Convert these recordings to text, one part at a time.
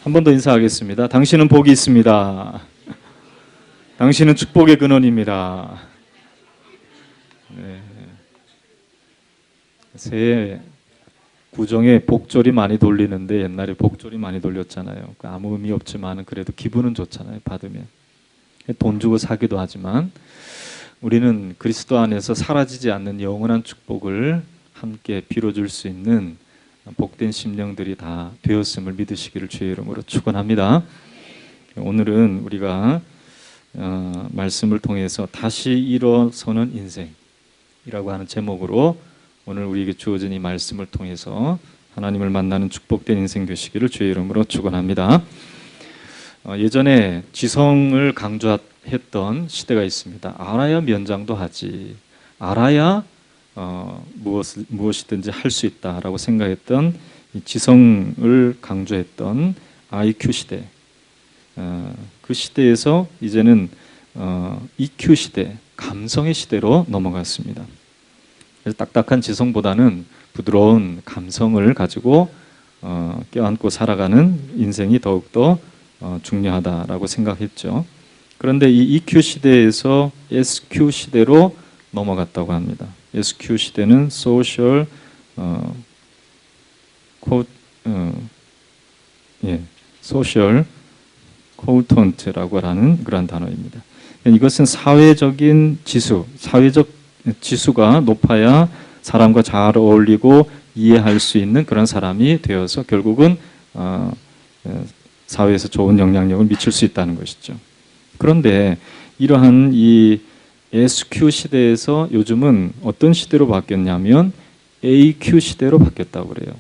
한 번 더 인사하겠습니다. 당신은 복이 있습니다. 당신은 축복의 근원입니다. 네. 새해 구정에 복졸이 많이 돌리는데 옛날에 복졸이 많이 돌렸잖아요. 아무 의미 없지만 그래도 기분은 좋잖아요. 받으면. 돈 주고 사기도 하지만 우리는 그리스도 안에서 사라지지 않는 영원한 축복을 함께 빌어줄 수 있는 복된 심령들이 다 되었음을 믿으시기를 주의 이름으로 축원합니다. 오늘은 우리가 말씀을 통해서 다시 일어서는 인생이라고 하는 제목으로 오늘 우리에게 주어진 이 말씀을 통해서 하나님을 만나는 축복된 인생 되시기를 주의 이름으로 축원합니다. 예전에 지성을 강조했던 시대가 있습니다. 알아야 면장도 하지, 알아야 무엇이든지 할 수 있다라고 생각했던 이 지성을 강조했던 IQ 시대, 그 시대에서 이제는 EQ 시대, 감성의 시대로 넘어갔습니다. 그래서 딱딱한 지성보다는 부드러운 감성을 가지고 껴안고 살아가는 인생이 더욱더 중요하다라고 생각했죠. 그런데 이 EQ 시대에서 SQ 시대로 넘어갔다고 합니다. SQ 시대는 Social Social Quotient라고 하는 그런 단어입니다. 이것은 사회적인 지수, 사회적 지수가 높아야 사람과 잘 어울리고 이해할 수 있는 그런 사람이 되어서 결국은 사회에서 좋은 영향력을 미칠 수 있다는 것이죠. 그런데 이러한 이 SQ 시대에서 요즘은 어떤 시대로 바뀌었냐면 AQ 시대로 바뀌었다고 그래요.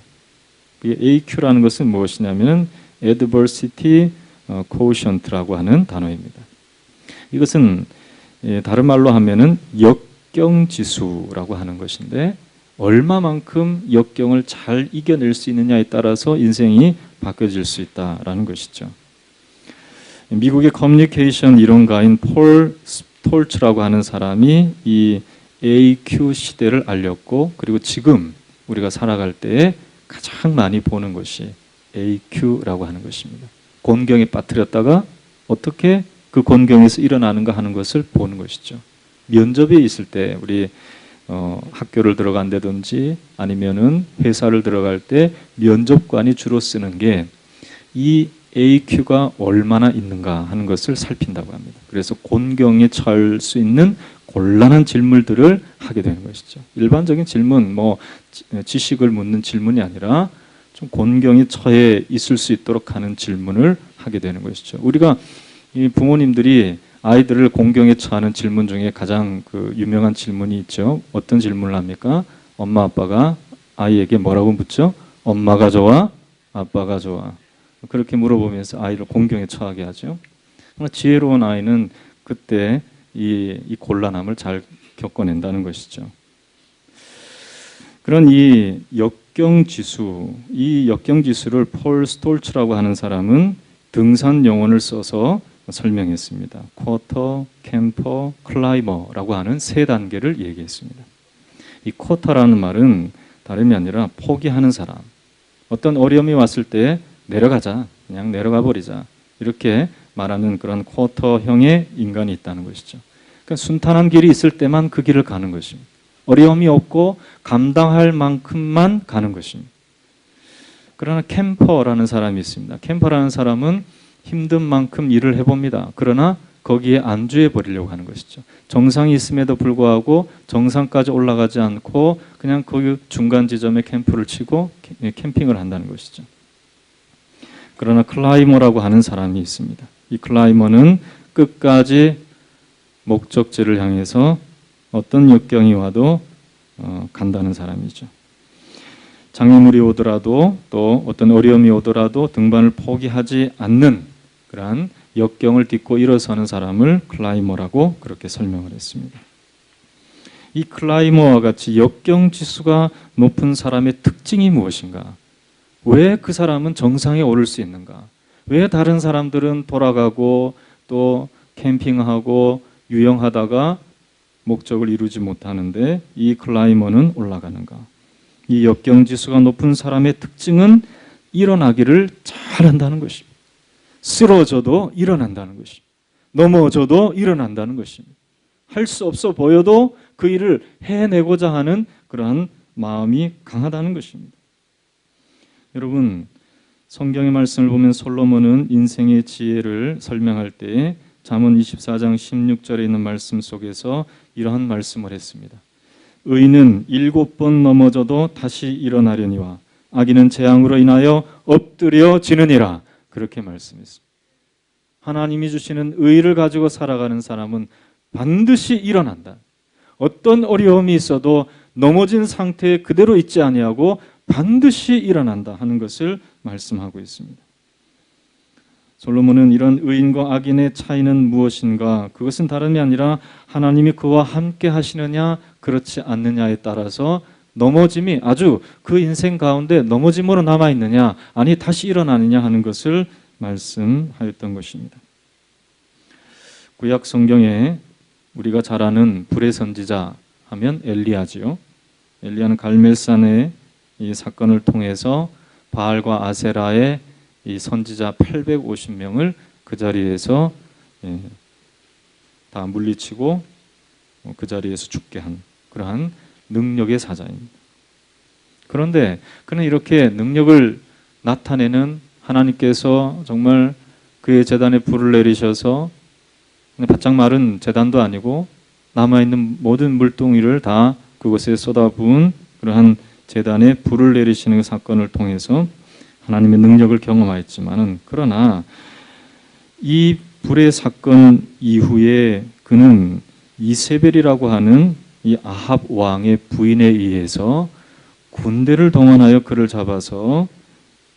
AQ라는 것은 무엇이냐면 Adversity Quotient라고 하는 단어입니다. 이것은 다른 말로 하면은 역경지수라고 하는 것인데 얼마만큼 역경을 잘 이겨낼 수 있느냐에 따라서 인생이 바뀌어질 수 있다라는 것이죠. 미국의 커뮤니케이션 이론가인 폴 스톨츠라고 하는 사람이 이 AQ 시대를 알렸고, 그리고 지금 우리가 살아갈 때에 가장 많이 보는 것이 AQ라고 하는 것입니다. 곤경에 빠뜨렸다가 어떻게 그 곤경에서 일어나는가 하는 것을 보는 것이죠. 면접에 있을 때 우리 학교를 들어간다든지 아니면은 회사를 들어갈 때 면접관이 주로 쓰는 게 이 AQ가 얼마나 있는가 하는 것을 살핀다고 합니다. 그래서 곤경에 처할 수 있는 곤란한 질문들을 하게 되는 것이죠. 일반적인 질문, 지식을 묻는 질문이 아니라 좀 곤경에 처해 있을 수 있도록 하는 질문을 하게 되는 것이죠. 우리가 이 부모님들이 아이들을 곤경에 처하는 질문 중에 가장 유명한 질문이 있죠. 어떤 질문을 합니까? 엄마 아빠가 아이에게 뭐라고 묻죠? 엄마가 좋아? 아빠가 좋아? 그렇게 물어보면서 아이를 곤경에 처하게 하죠. 지혜로운 아이는 그때 이 곤란함을 잘 겪어낸다는 것이죠. 그런 이 역경지수를 폴 스톨츠라고 하는 사람은 등산 용어를 써서 설명했습니다. 쿼터, 캠퍼, 클라이머라고 하는 세 단계를 얘기했습니다. 이 쿼터라는 말은 다름이 아니라 포기하는 사람, 어떤 어려움이 왔을 때 내려가자, 그냥 내려가 버리자, 이렇게 말하는 그런 쿼터형의 인간이 있다는 것이죠. 그러니까 순탄한 길이 있을 때만 그 길을 가는 것입니다. 어려움이 없고 감당할 만큼만 가는 것입니다. 그러나 캠퍼라는 사람이 있습니다. 캠퍼라는 사람은 힘든 만큼 일을 해봅니다. 그러나 거기에 안주해 버리려고 하는 것이죠. 정상이 있음에도 불구하고 정상까지 올라가지 않고 그냥 그 중간 지점에 캠프를 치고 캠핑을 한다는 것이죠. 그러나 클라이머라고 하는 사람이 있습니다. 이 클라이머는 끝까지 목적지를 향해서 어떤 역경이 와도 간다는 사람이죠. 장애물이 오더라도 또 어떤 어려움이 오더라도 등반을 포기하지 않는 그러한 역경을 딛고 일어서는 사람을 클라이머라고 그렇게 설명을 했습니다. 이 클라이머와 같이 역경 지수가 높은 사람의 특징이 무엇인가? 왜 그 사람은 정상에 오를 수 있는가? 왜 다른 사람들은 돌아가고 또 캠핑하고 유영하다가 목적을 이루지 못하는데 이 클라이머는 올라가는가? 이 역경지수가 높은 사람의 특징은 일어나기를 잘한다는 것입니다. 쓰러져도 일어난다는 것입니다. 넘어져도 일어난다는 것입니다. 할 수 없어 보여도 그 일을 해내고자 하는 그러한 마음이 강하다는 것입니다. 여러분, 성경의 말씀을 보면 솔로몬은 인생의 지혜를 설명할 때 잠언 24장 16절에 있는 말씀 속에서 이러한 말씀을 했습니다. 의인은 7번 넘어져도 다시 일어나려니와 악인은 재앙으로 인하여 엎드려지느니라. 그렇게 말씀했습니다. 하나님이 주시는 의의를 가지고 살아가는 사람은 반드시 일어난다. 어떤 어려움이 있어도 넘어진 상태에 그대로 있지 아니하고 반드시 일어난다 하는 것을 말씀하고 있습니다. 솔로몬은 이런 의인과 악인의 차이는 무엇인가? 그것은 다름이 아니라 하나님이 그와 함께 하시느냐 그렇지 않느냐에 따라서 넘어짐이 아주 그 인생 가운데 넘어짐으로 남아있느냐 아니 다시 일어나느냐 하는 것을 말씀하였던 것입니다. 구약 성경에 우리가 잘 아는 불의 선지자 하면 엘리야지요. 엘리야는 갈멜산의 이 사건을 통해서 바알과 아세라의 이 선지자 850명을 그 자리에서 다 물리치고 그 자리에서 죽게 한 그러한 능력의 사자입니다. 그런데 그는 이렇게 능력을 나타내는 하나님께서 정말 그의 제단에 불을 내리셔서 바짝 마른 제단도 아니고 남아있는 모든 물동이를 다 그곳에 쏟아부은 그러한 제단에 불을 내리시는 사건을 통해서 하나님의 능력을 경험하였지만은 그러나 이 불의 사건 이후에 그는 이세벨이라고 하는 이 아합 왕의 부인에 의해서 군대를 동원하여 그를 잡아서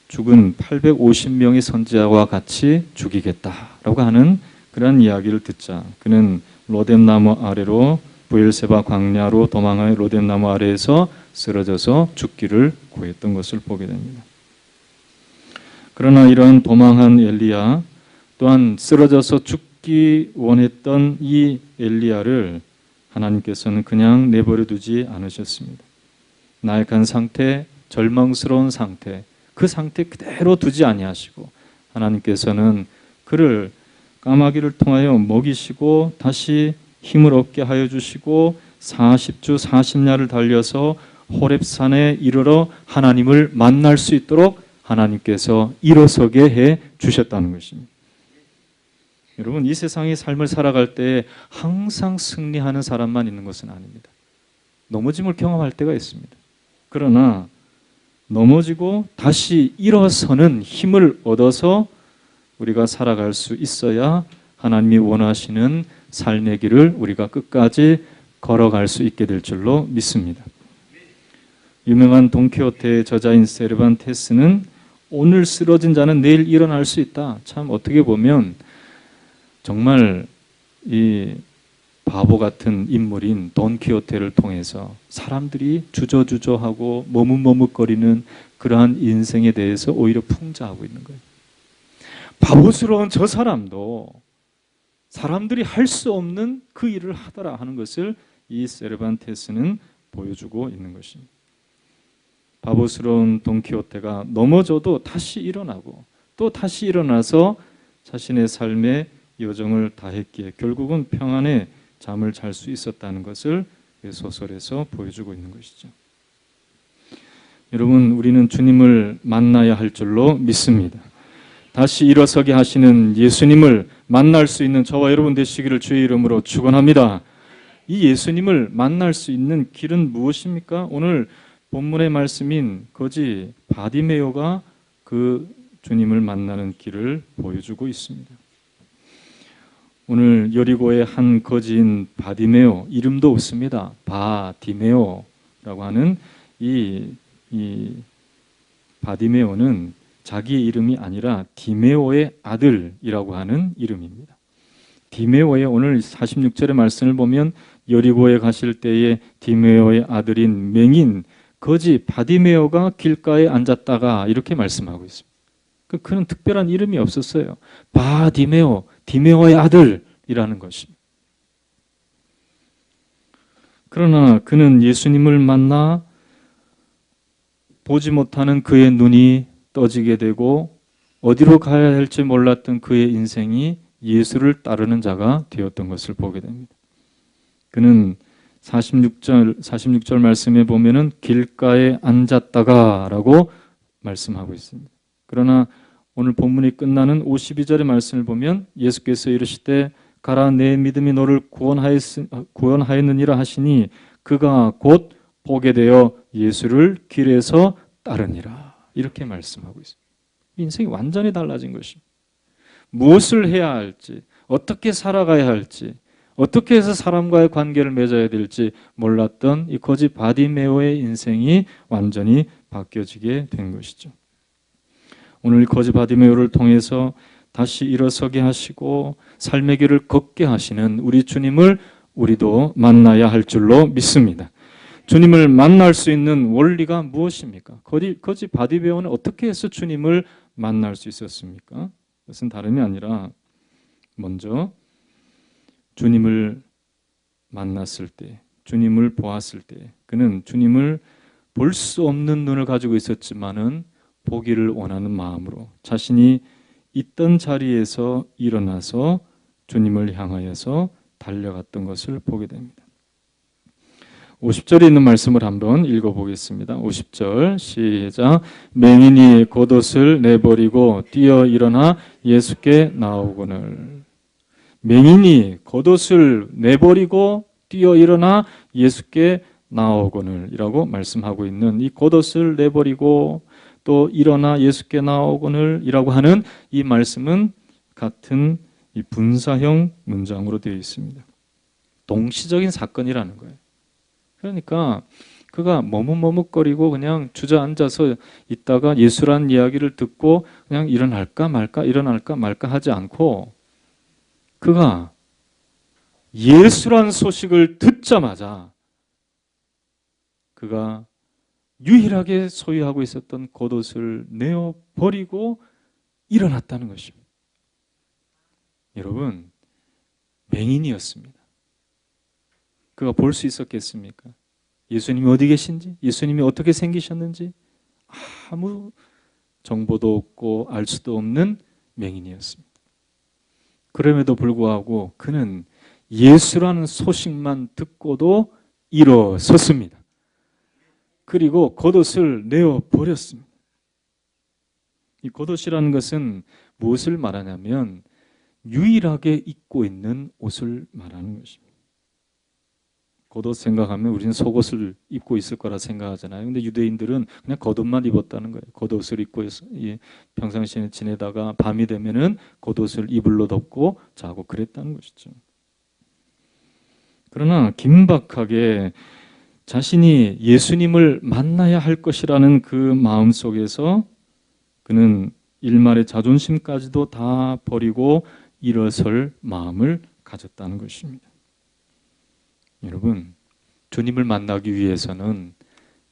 죽은 850명의 선지자와 같이 죽이겠다라고 하는 그러한 이야기를 듣자 그는 로뎀나무 아래로 부엘세바 광야로 도망하여 로뎀나무 아래에서 쓰러져서 죽기를 구했던 것을 보게 됩니다. 그러나 이러한 도망한 엘리야 또한 쓰러져서 죽기 원했던 이 엘리야를 하나님께서는 그냥 내버려 두지 않으셨습니다. 나약한 상태, 절망스러운 상태, 그 상태 그대로 두지 아니하시고 하나님께서는 그를 까마귀를 통하여 먹이시고 다시 힘을 얻게 하여 주시고 40주 40야를 달려서 호렙산에 이르러 하나님을 만날 수 있도록 하나님께서 일어서게 해 주셨다는 것입니다. 여러분, 이 세상의 삶을 살아갈 때 항상 승리하는 사람만 있는 것은 아닙니다. 넘어짐을 경험할 때가 있습니다. 그러나 넘어지고 다시 일어서는 힘을 얻어서 우리가 살아갈 수 있어야 하나님이 원하시는 삶의 길을 우리가 끝까지 걸어갈 수 있게 될 줄로 믿습니다. 유명한 돈키호테의 저자인 세르반테스는 오늘 쓰러진 자는 내일 일어날 수 있다. 참 어떻게 보면 정말 이 바보 같은 인물인 돈키호테를 통해서 사람들이 주저주저하고 머뭇머뭇거리는 그러한 인생에 대해서 오히려 풍자하고 있는 거예요. 바보스러운 저 사람도 사람들이 할 수 없는 그 일을 하더라 하는 것을 이 세르반테스는 보여주고 있는 것입니다. 바보스러운 돈키호테가 넘어져도 다시 일어나고 또 다시 일어나서 자신의 삶의 여정을 다했기에 결국은 평안의 잠을 잘 수 있었다는 것을 소설에서 보여주고 있는 것이죠. 여러분, 우리는 주님을 만나야 할 줄로 믿습니다. 다시 일어서게 하시는 예수님을 만날 수 있는 저와 여러분 되시기를 주의 이름으로 축원합니다. 이 예수님을 만날 수 있는 길은 무엇입니까? 오늘 본문의 말씀인 거지 바디메오가 그 주님을 만나는 길을 보여주고 있습니다. 오늘 여리고의 한 거지인 바디메오, 이름도 없습니다. 바디메오라고 하는 이 바디메오는 자기의 이름이 아니라 디메오의 아들이라고 하는 이름입니다. 디메오의 오늘 46절의 말씀을 보면 여리고에 가실 때에 디메오의 아들인 맹인 거지 바디메오가 길가에 앉았다가 이렇게 말씀하고 있습니다. 그는 특별한 이름이 없었어요. 바디메오, 디메오의 아들이라는 것입니다. 그러나 그는 예수님을 만나 보지 못하는 그의 눈이 떠지게 되고 어디로 가야 할지 몰랐던 그의 인생이 예수를 따르는 자가 되었던 것을 보게 됩니다. 그는 46절 말씀에 보면은 길가에 앉았다가 라고 말씀하고 있습니다. 그러나 오늘 본문이 끝나는 52절의 말씀을 보면 예수께서 이르시되 가라 내 믿음이 너를 구원하였느니라 하시니 그가 곧 보게 되어 예수를 길에서 따르니라. 이렇게 말씀하고 있습니다. 인생이 완전히 달라진 것입니다. 무엇을 해야 할지, 어떻게 살아가야 할지, 어떻게 해서 사람과의 관계를 맺어야 될지 몰랐던 이 거지 바디메오의 인생이 완전히 바뀌어지게 된 것이죠. 오늘 거지 바디메오를 통해서 다시 일어서게 하시고 삶의 길을 걷게 하시는 우리 주님을 우리도 만나야 할 줄로 믿습니다. 주님을 만날 수 있는 원리가 무엇입니까? 거지 바디메오는 어떻게 해서 주님을 만날 수 있었습니까? 그것은 다름이 아니라 먼저 주님을 만났을 때, 주님을 보았을 때 그는 주님을 볼 수 없는 눈을 가지고 있었지만은 보기를 원하는 마음으로 자신이 있던 자리에서 일어나서 주님을 향하여서 달려갔던 것을 보게 됩니다. 50절에 있는 말씀을 한번 읽어보겠습니다. 50절 시작. 맹인이 겉옷을 내버리고 뛰어 일어나 예수께 나오거늘. 맹인이 겉옷을 내버리고 뛰어 일어나 예수께 나오거늘 이라고 말씀하고 있는 이 겉옷을 내버리고 또 일어나 예수께 나오거늘 이라고 하는 이 말씀은 같은 이 분사형 문장으로 되어 있습니다. 동시적인 사건이라는 거예요. 그러니까 그가 머뭇머뭇거리고 그냥 주저앉아서 있다가 예수라는 이야기를 듣고 그냥 일어날까 말까 하지 않고 그가 예수란 소식을 듣자마자 그가 유일하게 소유하고 있었던 겉옷을 내어버리고 일어났다는 것입니다. 여러분, 맹인이었습니다. 그가 볼 수 있었겠습니까? 예수님이 어디 계신지, 예수님이 어떻게 생기셨는지 아무 정보도 없고 알 수도 없는 맹인이었습니다. 그럼에도 불구하고 그는 예수라는 소식만 듣고도 일어섰습니다. 그리고 겉옷을 내어버렸습니다. 이 겉옷이라는 것은 무엇을 말하냐면 유일하게 입고 있는 옷을 말하는 것입니다. 겉옷 생각하면 우리는 속옷을 입고 있을 거라 생각하잖아요. 근데 유대인들은 그냥 겉옷만 입었다는 거예요. 겉옷을 입고 평상시에 지내다가 밤이 되면은 겉옷을 이불로 덮고 자고 그랬다는 것이죠. 그러나 긴박하게 자신이 예수님을 만나야 할 것이라는 그 마음 속에서 그는 일말의 자존심까지도 다 버리고 일어설 마음을 가졌다는 것입니다. 여러분, 주님을 만나기 위해서는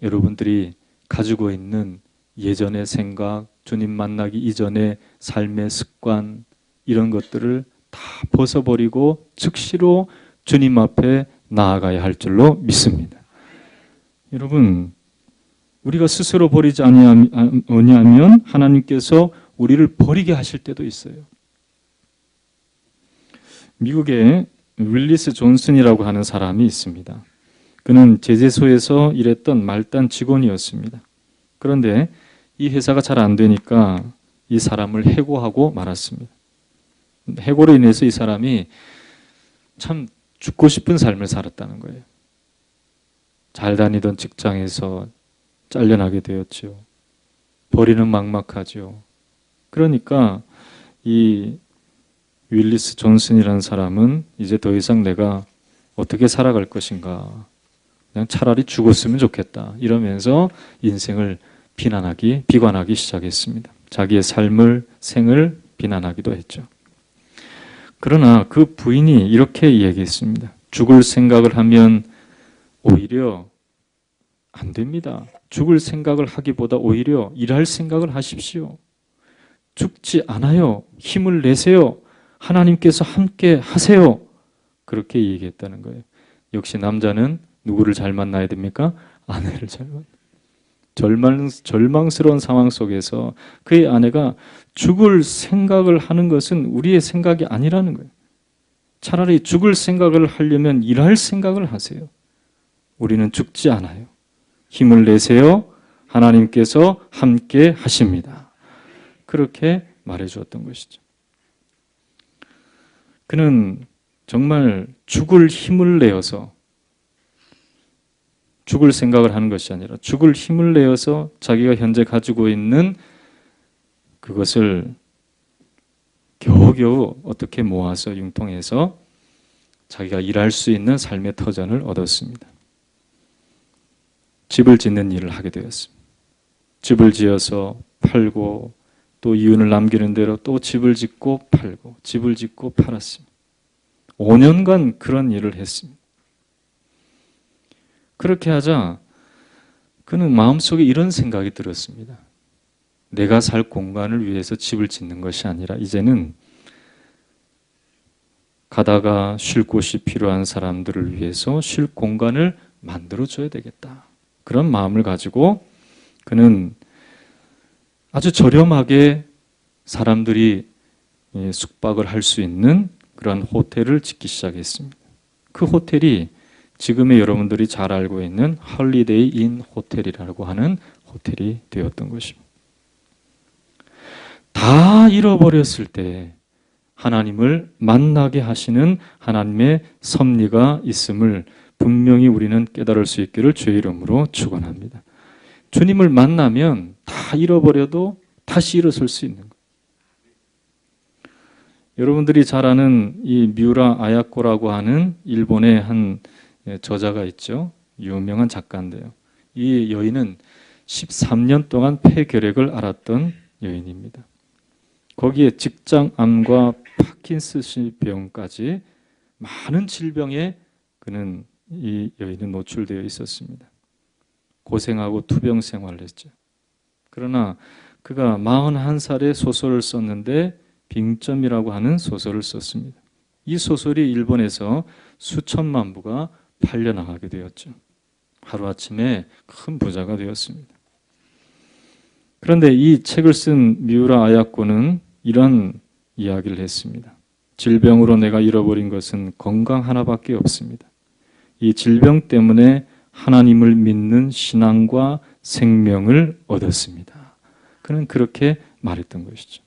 여러분들이 가지고 있는 예전의 생각, 주님 만나기 이전의 삶의 습관 이런 것들을 다 벗어버리고 즉시로 주님 앞에 나아가야 할 줄로 믿습니다. 여러분, 우리가 스스로 버리지 아니하면 하나님께서 우리를 버리게 하실 때도 있어요. 미국에 윌리스 존슨이라고 하는 사람이 있습니다. 그는 제재소에서 일했던 말단 직원이었습니다. 그런데 이 회사가 잘 안 되니까 이 사람을 해고하고 말았습니다. 해고로 인해서 이 사람이 참 죽고 싶은 삶을 살았다는 거예요. 잘 다니던 직장에서 잘려나게 되었죠. 버리는 막막하죠. 그러니까 이 윌리스 존슨이라는 사람은 이제 더 이상 내가 어떻게 살아갈 것인가, 그냥 차라리 죽었으면 좋겠다 이러면서 인생을 비관하기 시작했습니다. 자기의 생을 비난하기도 했죠. 그러나 그 부인이 이렇게 얘기했습니다. 죽을 생각을 하면 오히려 안 됩니다. 죽을 생각을 하기보다 오히려 일할 생각을 하십시오. 죽지 않아요. 힘을 내세요. 하나님께서 함께 하세요. 그렇게 얘기했다는 거예요. 역시 남자는 누구를 잘 만나야 됩니까? 아내를 잘 만나. 절망스러운 상황 속에서 그의 아내가 죽을 생각을 하는 것은 우리의 생각이 아니라는 거예요. 차라리 죽을 생각을 하려면 일할 생각을 하세요. 우리는 죽지 않아요. 힘을 내세요. 하나님께서 함께 하십니다. 그렇게 말해 주었던 것이죠. 그는 정말 죽을 힘을 내어서 죽을 생각을 하는 것이 아니라 죽을 힘을 내어서 자기가 현재 가지고 있는 그것을 겨우겨우 어떻게 모아서 융통해서 자기가 일할 수 있는 삶의 터전을 얻었습니다. 집을 짓는 일을 하게 되었습니다. 집을 지어서 팔고 또 이윤을 남기는 대로 또 집을 짓고 팔고 집을 짓고 팔았습니다. 5년간 그런 일을 했습니다. 그렇게 하자 그는 마음속에 이런 생각이 들었습니다. 내가 살 공간을 위해서 집을 짓는 것이 아니라 이제는 가다가 쉴 곳이 필요한 사람들을 위해서 쉴 공간을 만들어줘야 되겠다. 그런 마음을 가지고 그는 아주 저렴하게 사람들이 숙박을 할 수 있는 그런 호텔을 짓기 시작했습니다. 그 호텔이 지금의 여러분들이 잘 알고 있는 홀리데이 인 호텔이라고 하는 호텔이 되었던 것입니다. 다 잃어버렸을 때 하나님을 만나게 하시는 하나님의 섭리가 있음을 분명히 우리는 깨달을 수 있기를 주의 이름으로 축원합니다. 주님을 만나면 다 잃어버려도 다시 일어설 수 있는 거예요. 여러분들이 잘 아는 이 뮤라 아야코라고 하는 일본의 한 저자가 있죠. 유명한 작가인데요. 이 여인은 13년 동안 폐결핵을 앓았던 여인입니다. 거기에 직장암과 파킨슨씨 병까지 많은 질병에 그는 이 여인은 노출되어 있었습니다. 고생하고 투병 생활을 했죠. 그러나 그가 41살에 소설을 썼는데 빙점이라고 하는 소설을 썼습니다. 이 소설이 일본에서 수천만 부가 팔려나가게 되었죠. 하루아침에 큰 부자가 되었습니다. 그런데 이 책을 쓴 미우라 아야코는 이런 이야기를 했습니다. 질병으로 내가 잃어버린 것은 건강 하나밖에 없습니다. 이 질병 때문에 하나님을 믿는 신앙과 생명을 얻었습니다. 그는 그렇게 말했던 것이죠.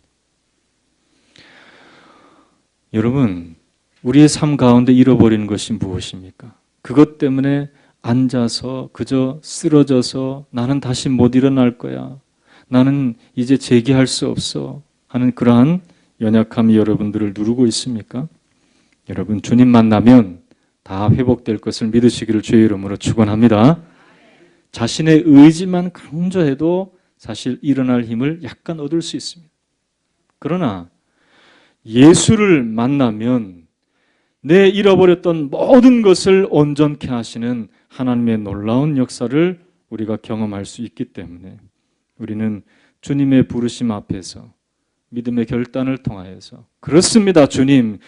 여러분, 우리의 삶 가운데 잃어버리는 것이 무엇입니까? 그것 때문에 앉아서 그저 쓰러져서 나는 다시 못 일어날 거야. 나는 이제 재기할 수 없어 하는 그러한 연약함이 여러분들을 누르고 있습니까? 여러분, 주님 만나면 다 회복될 것을 믿으시기를 주의 이름으로 축원합니다. 자신의 의지만 강조해도 사실 일어날 힘을 약간 얻을 수 있습니다. 그러나 예수를 만나면 내 잃어버렸던 모든 것을 온전케 하시는 하나님의 놀라운 역사를 우리가 경험할 수 있기 때문에 우리는 주님의 부르심 앞에서 믿음의 결단을 통하여서 그렇습니다. 주님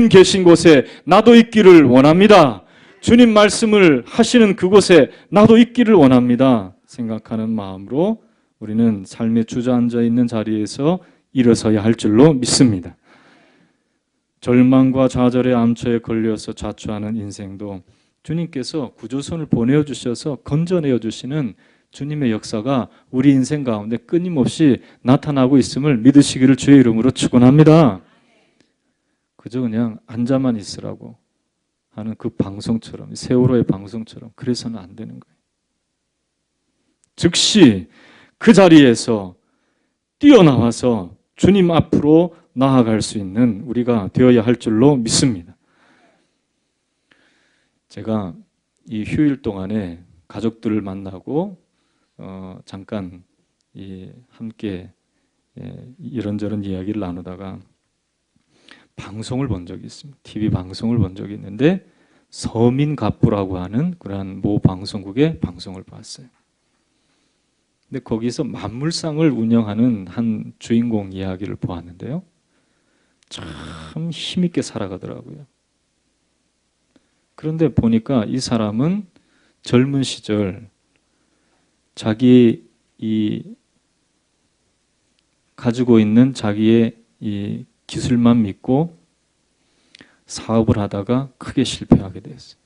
계신 곳에 나도 있기를 원합니다. 주님 말씀을 하시는 그곳에 나도 있기를 원합니다. 생각하는 마음으로 우리는 삶에 주저앉아 있는 자리에서 일어서야 할 줄로 믿습니다. 절망과 좌절의 암초에 걸려서 자초하는 인생도 주님께서 구조선을 보내어 주셔서 건져내어 주시는 주님의 역사가 우리 인생 가운데 끊임없이 나타나고 있음을 믿으시기를 주의 이름으로 축원합니다. 그저 그냥 앉아만 있으라고 하는 그 방송처럼, 세월호의 방송처럼 그래서는 안 되는 거예요. 즉시 그 자리에서 뛰어나와서 주님 앞으로 나아갈 수 있는 우리가 되어야 할 줄로 믿습니다. 제가 이 휴일 동안에 가족들을 만나고 잠깐 함께 이런저런 이야기를 나누다가 방송을 본 적이 있습니다. TV 방송을 본 적이 있는데 서민갑부라고 하는 그러한 모 방송국의 방송을 봤어요. 근데 거기서 만물상을 운영하는 한 주인공 이야기를 보았는데요. 참 힘있게 살아가더라고요. 그런데 보니까 이 사람은 젊은 시절 자기 이 가지고 있는 자기의 이 기술만 믿고 사업을 하다가 크게 실패하게 됐어요.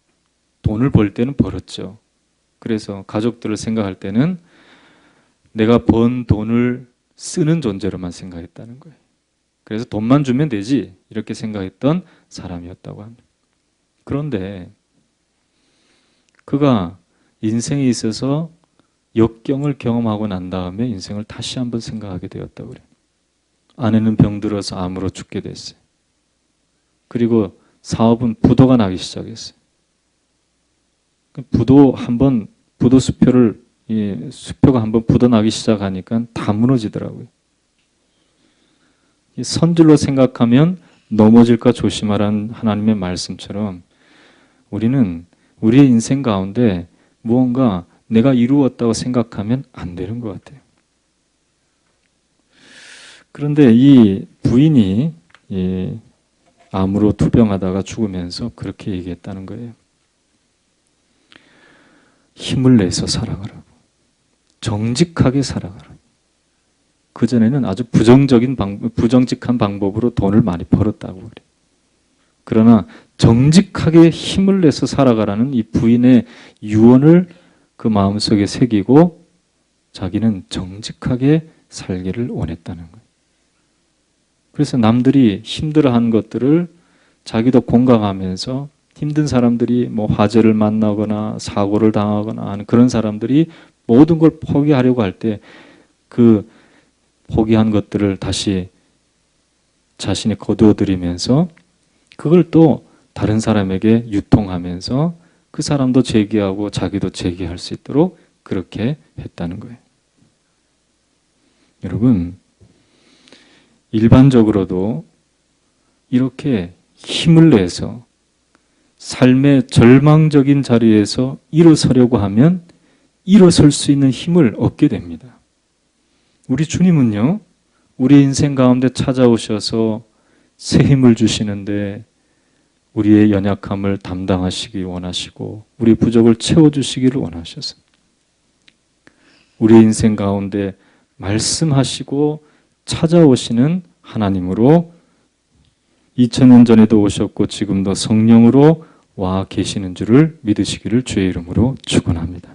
돈을 벌 때는 벌었죠. 그래서 가족들을 생각할 때는 내가 번 돈을 쓰는 존재로만 생각했다는 거예요. 그래서 돈만 주면 되지 이렇게 생각했던 사람이었다고 합니다. 그런데 그가 인생에 있어서 역경을 경험하고 난 다음에 인생을 다시 한번 생각하게 되었다고 그래요. 아내는 병들어서 암으로 죽게 됐어요. 그리고 사업은 부도가 나기 시작했어요. 부도 수표가 한번 부도나기 시작하니까 다 무너지더라고요. 선줄로 생각하면 넘어질까 조심하라는 하나님의 말씀처럼 우리는 우리의 인생 가운데 무언가 내가 이루었다고 생각하면 안 되는 것 같아요. 그런데 이 부인이 암으로 투병하다가 죽으면서 그렇게 얘기했다는 거예요. 힘을 내서 살아가라고. 정직하게 살아가라고. 그전에는 아주 부정직한 방법으로 돈을 많이 벌었다고 그래요. 그러나 정직하게 힘을 내서 살아가라는 이 부인의 유언을 그 마음속에 새기고 자기는 정직하게 살기를 원했다는 거예요. 그래서 남들이 힘들어하는 것들을 자기도 공감하면서 힘든 사람들이 뭐 화재를 만나거나 사고를 당하거나 하는 그런 사람들이 모든 걸 포기하려고 할 때 그 포기한 것들을 다시 자신이 거두어들이면서 그걸 또 다른 사람에게 유통하면서 그 사람도 재기하고 자기도 재기할 수 있도록 그렇게 했다는 거예요. 여러분, 일반적으로도 이렇게 힘을 내서 삶의 절망적인 자리에서 일어서려고 하면 일어설 수 있는 힘을 얻게 됩니다. 우리 주님은요, 우리 인생 가운데 찾아오셔서 새 힘을 주시는데 우리의 연약함을 담당하시기 원하시고 우리 부족을 채워주시기를 원하셔서 우리 인생 가운데 말씀하시고 찾아오시는 하나님으로 2000년 전에도 오셨고 지금도 성령으로 와 계시는 줄을 믿으시기를 주의 이름으로 축원합니다.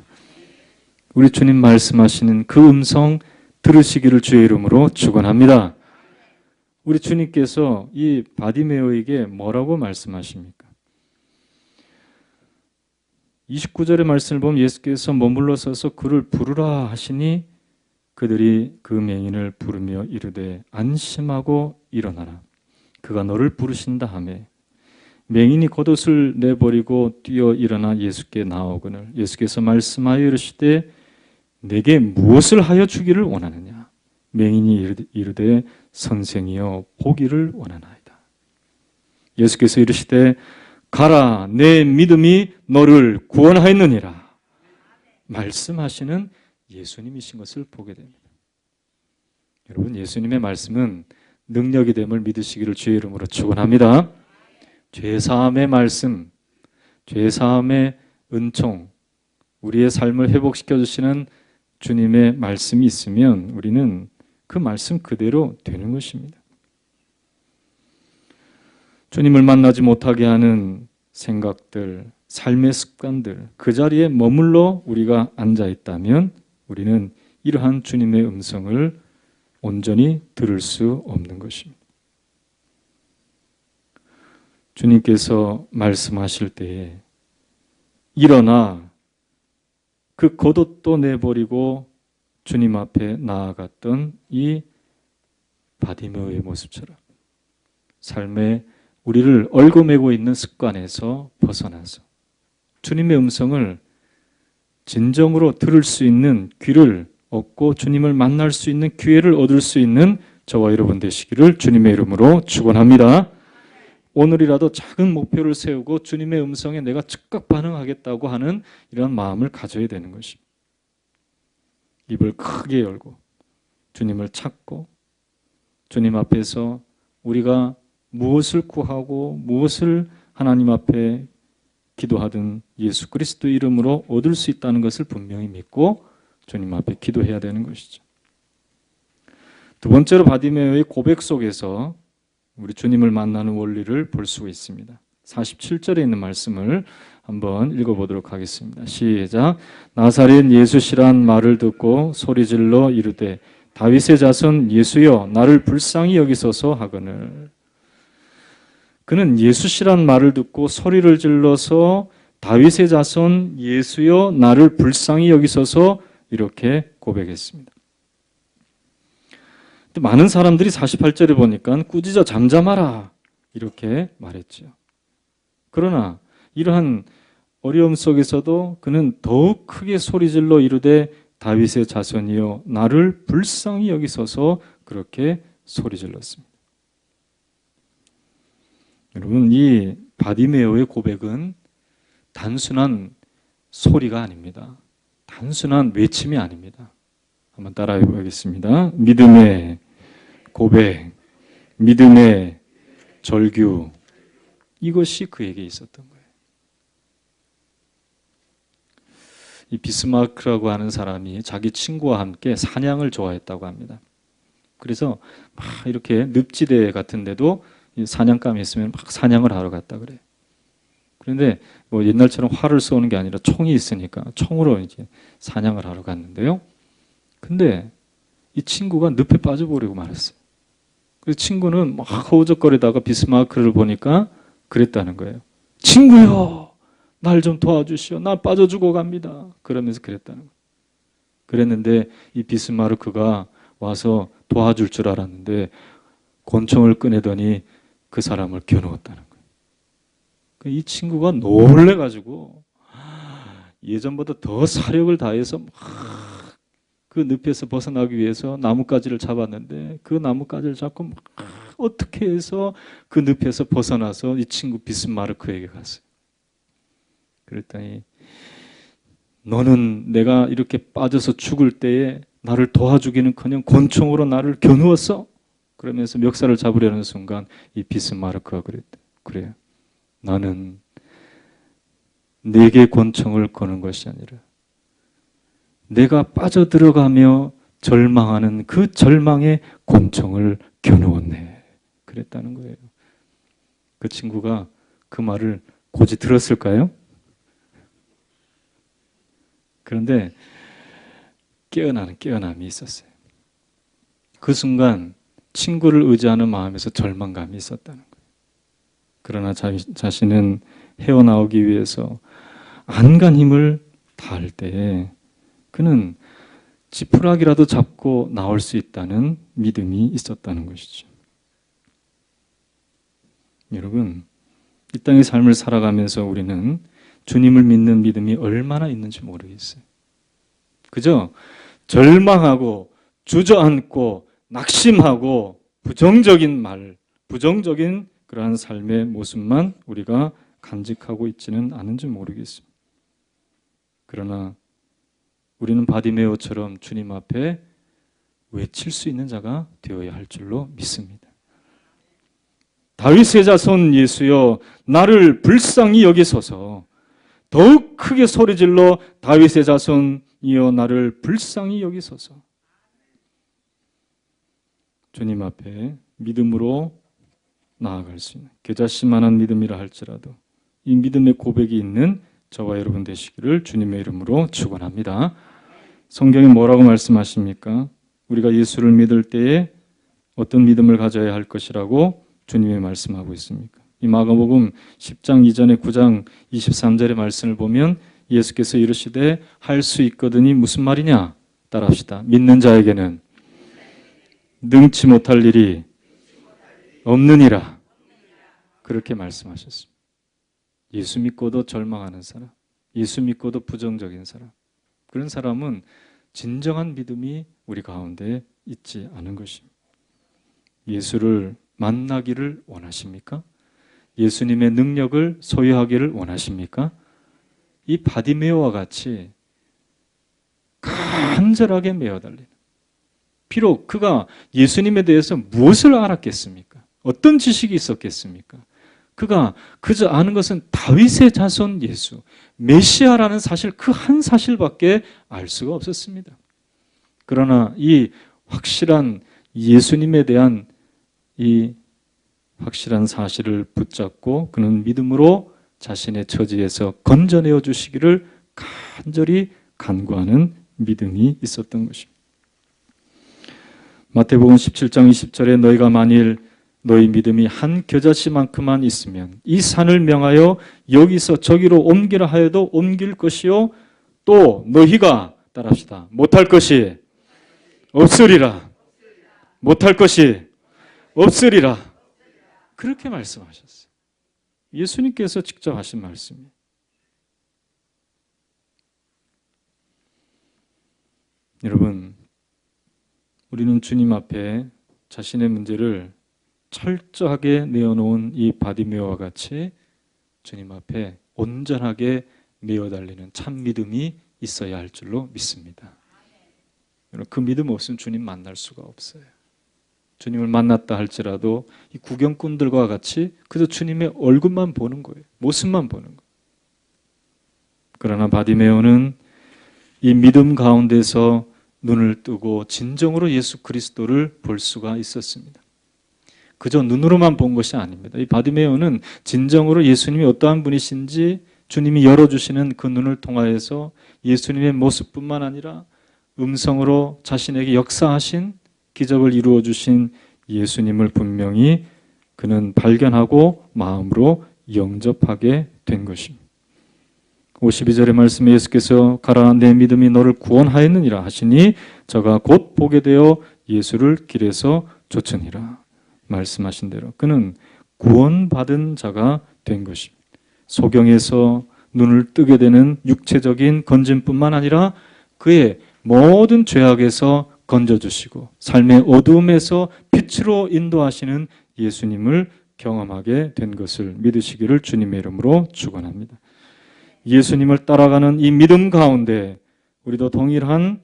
우리 주님 말씀하시는 그 음성 들으시기를 주의 이름으로 축원합니다. 우리 주님께서 이 바디메오에게 뭐라고 말씀하십니까? 29절의 말씀을 보면 예수께서 머물러 서서 그를 부르라 하시니 그들이 그 맹인을 부르며 이르되 안심하고 일어나라. 그가 너를 부르신다 하며 맹인이 겉옷을 내버리고 뛰어 일어나 예수께 나오거늘 예수께서 말씀하여 이르시되 내게 무엇을 하여 주기를 원하느냐? 맹인이 이르되 선생이여 보기를 원하나이다. 예수께서 이르시되 가라 내 믿음이 너를 구원하였느니라. 말씀하시는 예수님이신 것을 보게 됩니다. 여러분, 예수님의 말씀은 능력이 됨을 믿으시기를 주의 이름으로 축원합니다. 죄사함의 말씀, 죄사함의 은총, 우리의 삶을 회복시켜 주시는 주님의 말씀이 있으면 우리는 그 말씀 그대로 되는 것입니다. 주님을 만나지 못하게 하는 생각들, 삶의 습관들, 그 자리에 머물러 우리가 앉아 있다면 우리는 이러한 주님의 음성을 온전히 들을 수 없는 것입니다. 주님께서 말씀하실 때에 일어나 그 겉옷도 내버리고 주님 앞에 나아갔던 이 바디메오의 모습처럼 삶에 우리를 얽어매고 있는 습관에서 벗어나서 주님의 음성을 진정으로 들을 수 있는 귀를 얻고 주님을 만날 수 있는 기회를 얻을 수 있는 저와 여러분 되시기를 주님의 이름으로 축원합니다. 오늘이라도 작은 목표를 세우고 주님의 음성에 내가 즉각 반응하겠다고 하는 이런 마음을 가져야 되는 것입니다. 입을 크게 열고 주님을 찾고 주님 앞에서 우리가 무엇을 구하고 무엇을 하나님 앞에 기도하든 예수 그리스도 이름으로 얻을 수 있다는 것을 분명히 믿고 주님 앞에 기도해야 되는 것이죠. 두 번째로 바디메오의 고백 속에서 우리 주님을 만나는 원리를 볼 수가 있습니다. 47절에 있는 말씀을 한번 읽어보도록 하겠습니다. 시작. 나사렛 예수시란 말을 듣고 소리질러 이르되 다윗의 자손 예수여 나를 불쌍히 여기소서 하거늘. 그는 예수시란 말을 듣고 소리를 질러서 다윗의 자손 예수여 나를 불쌍히 여기소서 이렇게 고백했습니다. 많은 사람들이 48절에 보니까 꾸짖어 잠잠하라 이렇게 말했죠. 그러나 이러한 어려움 속에서도 그는 더욱 크게 소리질러 이르되 다윗의 자손이여 나를 불쌍히 여기소서 그렇게 소리질렀습니다. 여러분, 이 바디메오의 고백은 단순한 소리가 아닙니다. 단순한 외침이 아닙니다. 한번 따라해 보겠습니다. 믿음의 고백, 믿음의 절규, 이것이 그에게 있었던 거예요. 이 비스마르크라고 하는 사람이 자기 친구와 함께 사냥을 좋아했다고 합니다. 그래서 막 이렇게 늪지대 같은 데도 사냥감이 있으면 막 사냥을 하러 갔다 그래요. 그런데 뭐 옛날처럼 활을 쏘는 게 아니라 총이 있으니까 총으로 이제 사냥을 하러 갔는데요. 근데 이 친구가 늪에 빠져버리고 말았어요. 그래서 친구는 막 허우적거리다가 비스마르크를 보니까 그랬다는 거예요. 친구요, 날 좀 도와주시오. 나 빠져 죽어갑니다. 그러면서 그랬다는 거예요. 그랬는데 이 비스마르크가 와서 도와줄 줄 알았는데 권총을 꺼내더니 그 사람을 겨누었다는 거예요. 이 친구가 놀래가지고 예전보다 더 사력을 다해서 막 그 늪에서 벗어나기 위해서 나뭇가지를 잡았는데 그 나뭇가지를 잡고 막 어떻게 해서 그 늪에서 벗어나서 이 친구 비스마르크에게 갔어요. 그랬더니 너는 내가 이렇게 빠져서 죽을 때에 나를 도와주기는커녕 권총으로 나를 겨누었어? 그러면서 멱살을 잡으려는 순간 이 비스마르크가 그랬대. 그래요. 나는 내게 권총을 거는 것이 아니라 내가 빠져들어가며 절망하는 그 절망의 권총을 겨누었네. 그랬다는 거예요. 그 친구가 그 말을 고지 들었을까요? 그런데 깨어남이 있었어요. 그 순간 친구를 의지하는 마음에서 절망감이 있었다는 거예요. 그러나 자신은 헤어나오기 위해서 안간 힘을 다할 때에 그는 지푸라기라도 잡고 나올 수 있다는 믿음이 있었다는 것이죠. 여러분, 이 땅의 삶을 살아가면서 우리는 주님을 믿는 믿음이 얼마나 있는지 모르겠어요. 그저 절망하고 주저앉고 낙심하고 부정적인 말, 부정적인 그러한 삶의 모습만 우리가 간직하고 있지는 않은지 모르겠습니다. 그러나 우리는 바디메오처럼 주님 앞에 외칠 수 있는 자가 되어야 할 줄로 믿습니다. 다윗의 자손 예수여 나를 불쌍히 여기소서. 더욱 크게 소리질러 다윗의 자손이여 나를 불쌍히 여기소서. 주님 앞에 믿음으로 나아갈 수 있는 겨자씨만한 믿음이라 할지라도 이 믿음의 고백이 있는 저와 여러분 되시기를 주님의 이름으로 축원합니다. 성경이 뭐라고 말씀하십니까? 우리가 예수를 믿을 때에 어떤 믿음을 가져야 할 것이라고 주님이 말씀하고 있습니까? 이 마가복음 10장 이전에 9장 23절의 말씀을 보면 예수께서 이르시되 할 수 있거든이 무슨 말이냐? 따라합시다. 믿는 자에게는 능치 못할 일이 없느니라. 그렇게 말씀하셨습니다. 예수 믿고도 절망하는 사람, 예수 믿고도 부정적인 사람, 그런 사람은 진정한 믿음이 우리 가운데 있지 않은 것입니다. 예수를 만나기를 원하십니까? 예수님의 능력을 소유하기를 원하십니까? 이 바디메오와 같이 간절하게 메어달리는, 비록 그가 예수님에 대해서 무엇을 알았겠습니까? 어떤 지식이 있었겠습니까? 그가 그저 아는 것은 다윗의 자손 예수, 메시아라는 사실, 그 한 사실밖에 알 수가 없었습니다. 그러나 이 확실한 예수님에 대한 이 확실한 사실을 붙잡고 그는 믿음으로 자신의 처지에서 건져내어 주시기를 간절히 간구하는 믿음이 있었던 것입니다. 마태복음 17장 20절에 너희가 만일 너희 믿음이 한 겨자씨만큼만 있으면 이 산을 명하여 여기서 저기로 옮기라 하여도 옮길 것이요 또 너희가 따라합시다. 못할 것이 없으리라. 못할 것이 없으리라. 그렇게 말씀하셨어요. 예수님께서 직접 하신 말씀이에요. 여러분, 우리는 주님 앞에 자신의 문제를 철저하게 내어놓은 이 바디메오와 같이 주님 앞에 온전하게 내어달리는 참 믿음이 있어야 할 줄로 믿습니다. 여러분, 그 믿음 없으면 주님 만날 수가 없어요. 주님을 만났다 할지라도 이 구경꾼들과 같이 그저 주님의 얼굴만 보는 거예요. 모습만 보는 거예요. 그러나 바디메오는 이 믿음 가운데서 눈을 뜨고 진정으로 예수 그리스도를 볼 수가 있었습니다. 그저 눈으로만 본 것이 아닙니다. 이 바디메오는 진정으로 예수님이 어떠한 분이신지 주님이 열어주시는 그 눈을 통하여서 예수님의 모습뿐만 아니라 음성으로 자신에게 역사하신 기적을 이루어 주신 예수님을 분명히 그는 발견하고 마음으로 영접하게 된 것입니다. 52절의 말씀에 예수께서 가라 내 믿음이 너를 구원하였느니라 하시니 저가 곧 보게 되어 예수를 길에서 쫓으니라. 말씀하신 대로 그는 구원받은 자가 된 것입니다. 소경에서 눈을 뜨게 되는 육체적인 건짐뿐만 아니라 그의 모든 죄악에서 건져주시고 삶의 어두움에서 빛으로 인도하시는 예수님을 경험하게 된 것을 믿으시기를 주님의 이름으로 축원합니다. 예수님을 따라가는 이 믿음 가운데 우리도 동일한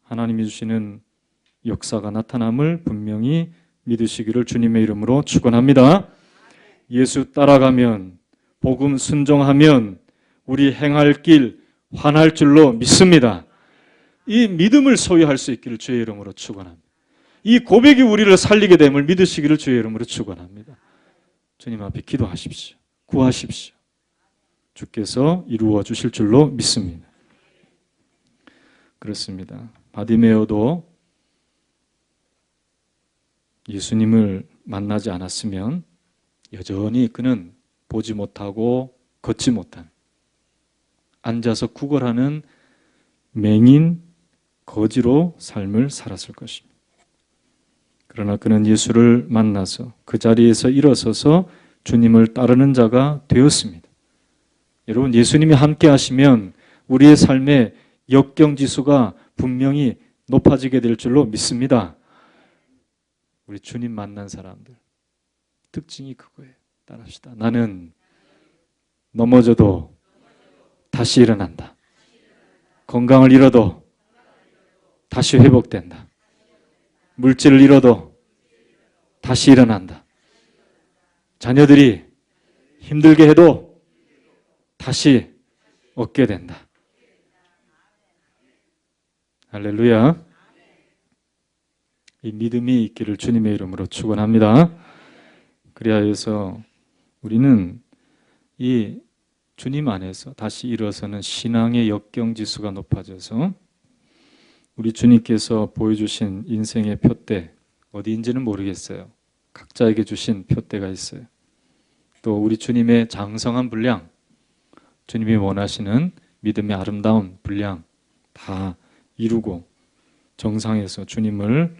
하나님이 주시는 역사가 나타남을 분명히 믿으시기를 주님의 이름으로 축원합니다. 예수 따라가면 복음 순종하면 우리 행할 길 환할 줄로 믿습니다. 이 믿음을 소유할 수 있기를 주의 이름으로 축원합니다. 이 고백이 우리를 살리게 됨을 믿으시기를 주의 이름으로 축원합니다. 주님 앞에 기도하십시오. 구하십시오. 주께서 이루어 주실 줄로 믿습니다. 그렇습니다. 바디메오도 예수님을 만나지 않았으면 여전히 그는 보지 못하고 걷지 못한 앉아서 구걸하는 맹인 거지로 삶을 살았을 것입니다. 그러나 그는 예수를 만나서 그 자리에서 일어서서 주님을 따르는 자가 되었습니다. 여러분, 예수님이 함께 하시면 우리의 삶의 역경지수가 분명히 높아지게 될 줄로 믿습니다. 우리 주님 만난 사람들 특징이 그거예요. 따라합시다. 나는 넘어져도 다시 일어난다. 건강을 잃어도 다시 회복된다. 물질을 잃어도 다시 일어난다. 자녀들이 힘들게 해도 다시 얻게 된다. 할렐루야. 이 믿음이 있기를 주님의 이름으로 축원합니다. 그리하여서 우리는 이 주님 안에서 다시 일어서는 신앙의 역경지수가 높아져서 우리 주님께서 보여주신 인생의 표대, 어디인지는 모르겠어요. 각자에게 주신 표대가 있어요. 또 우리 주님의 장성한 분량, 주님이 원하시는 믿음의 아름다운 분량 다 이루고 정상에서 주님을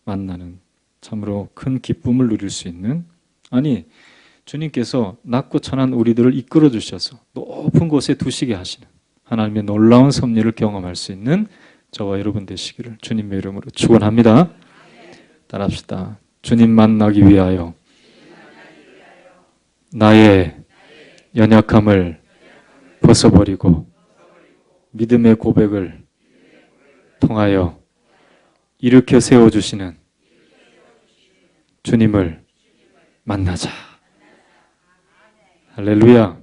만나는 참으로 큰 기쁨을 누릴 수 있는, 아니 주님께서 낮고 천한 우리들을 이끌어 주셔서 높은 곳에 두시게 하시는 하나님의 놀라운 섭리를 경험할 수 있는 저와 여러분 되시기를 주님의 이름으로 축원합니다. 따라합시다. 주님 만나기 위하여 나의 연약함을 벗어버리고 믿음의 고백을 통하여 일으켜 세워주시는 주님을 만나자. 할렐루야.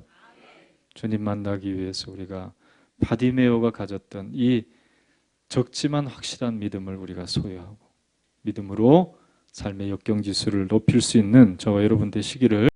주님 만나기 위해서 우리가 바디메오가 가졌던 이 적지만 확실한 믿음을 우리가 소유하고 믿음으로 삶의 역경지수를 높일 수 있는 저와 여러분 되시기를